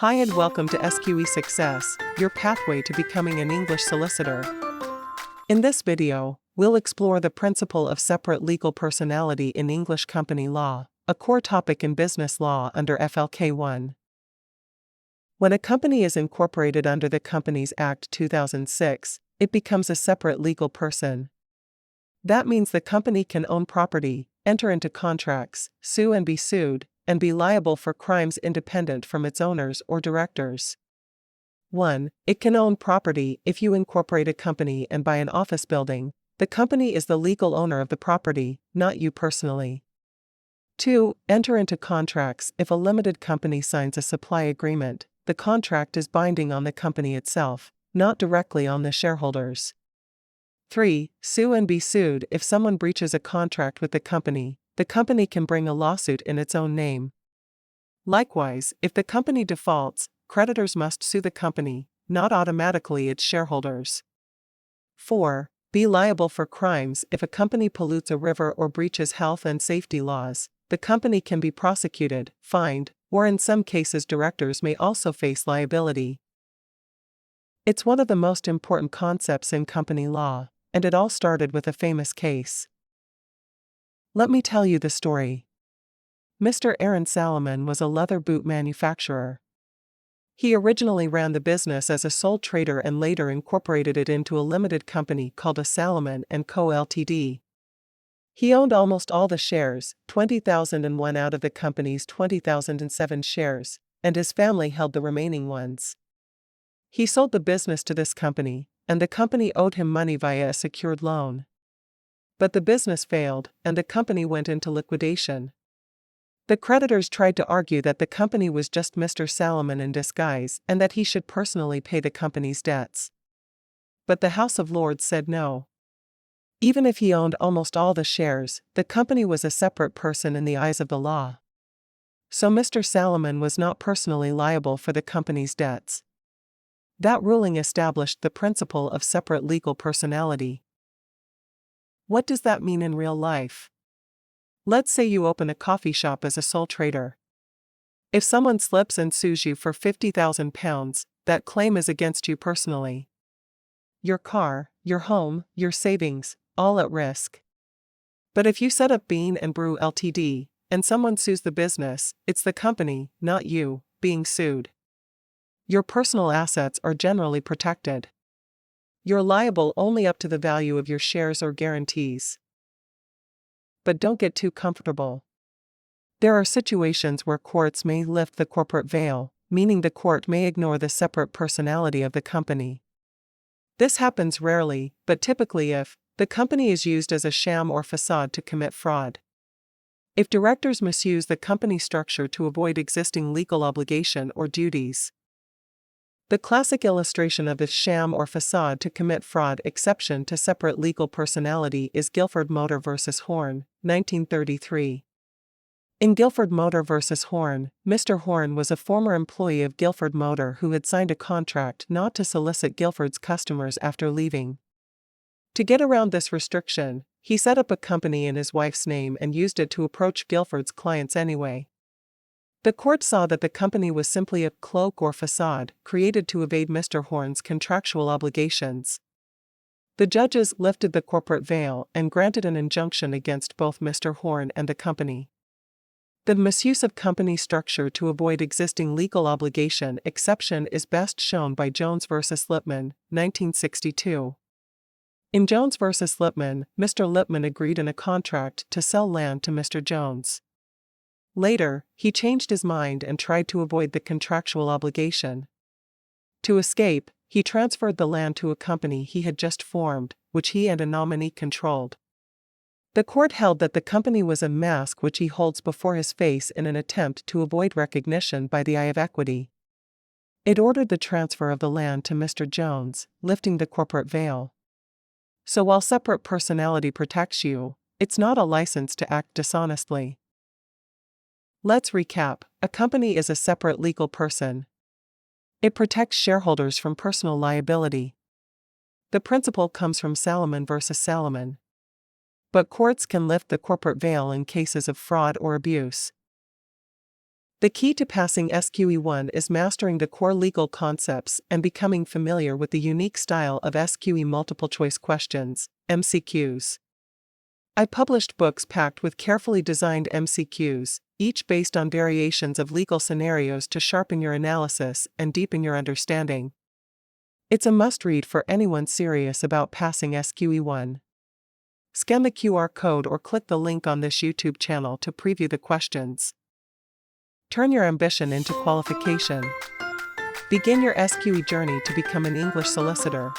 Hi and welcome to SQE Success, your pathway to becoming an English solicitor. In this video, we'll explore the principle of separate legal personality in English company law, a core topic in business law under FLK1. When a company is incorporated under the Companies Act 2006, it becomes a separate legal person. That means the company can own property, enter into contracts, sue and be sued, and be liable for crimes independent from its owners or directors. 1. It can own property. If you incorporate a company and buy an office building, the company is the legal owner of the property, not you personally. 2. Enter into contracts. If a limited company signs a supply agreement, the contract is binding on the company itself, not directly on the shareholders. 3. Sue and be sued. If someone breaches a contract with the company can bring a lawsuit in its own name. Likewise, if the company defaults, creditors must sue the company, not automatically its shareholders. 4. Be liable for crimes. If a company pollutes a river or breaches health and safety laws, the company can be prosecuted, fined, or in some cases directors may also face liability. It's one of the most important concepts in company law, and it all started with a famous case. Let me tell you the story. Mr. Aaron Salomon was a leather boot manufacturer. He originally ran the business as a sole trader and later incorporated it into a limited company called a Salomon & Co. Ltd. He owned almost all the shares, 20,001 out of the company's 20,007 shares, and his family held the remaining ones. He sold the business to this company, and the company owed him money via a secured loan. But the business failed, and the company went into liquidation. The creditors tried to argue that the company was just Mr. Salomon in disguise and that he should personally pay the company's debts. But the House of Lords said no. Even if he owned almost all the shares, the company was a separate person in the eyes of the law. So Mr. Salomon was not personally liable for the company's debts. That ruling established the principle of separate legal personality. What does that mean in real life? Let's say you open a coffee shop as a sole trader. If someone slips and sues you for £50,000, that claim is against you personally. Your car, your home, your savings, all at risk. But if you set up Bean and Brew Ltd., and someone sues the business, it's the company, not you, being sued. Your personal assets are generally protected. You're liable only up to the value of your shares or guarantees. But don't get too comfortable. There are situations where courts may lift the corporate veil, meaning the court may ignore the separate personality of the company. This happens rarely, but typically if the company is used as a sham or facade to commit fraud. If directors misuse the company structure to avoid existing legal obligation or duties. The classic illustration of this sham or facade to commit fraud exception to separate legal personality is Gilford Motor v. Horne, 1933. In Gilford Motor v. Horne, Mr. Horne was a former employee of Gilford Motor who had signed a contract not to solicit Gilford's customers after leaving. To get around this restriction, he set up a company in his wife's name and used it to approach Gilford's clients anyway. The court saw that the company was simply a cloak or facade created to evade Mr. Horne's contractual obligations. The judges lifted the corporate veil and granted an injunction against both Mr. Horne and the company. The misuse of company structure to avoid existing legal obligation exception is best shown by Jones v. Lipman, 1962. In Jones v. Lipman, Mr. Lipman agreed in a contract to sell land to Mr. Jones. Later, he changed his mind and tried to avoid the contractual obligation. To escape, he transferred the land to a company he had just formed, which he and a nominee controlled. The court held that the company was a mask which he holds before his face in an attempt to avoid recognition by the eye of equity. It ordered the transfer of the land to Mr. Jones, lifting the corporate veil. So while separate personality protects you, it's not a license to act dishonestly. Let's recap. A company is a separate legal person. It protects shareholders from personal liability. The principle comes from Salomon v. Salomon. But courts can lift the corporate veil in cases of fraud or abuse. The key to passing SQE1 is mastering the core legal concepts and becoming familiar with the unique style of SQE multiple choice questions, MCQs. I published books packed with carefully designed MCQs, each based on variations of legal scenarios to sharpen your analysis and deepen your understanding. It's a must-read for anyone serious about passing SQE1. Scan the QR code or click the link on this YouTube channel to preview the questions. Turn your ambition into qualification. Begin your SQE journey to become an English solicitor.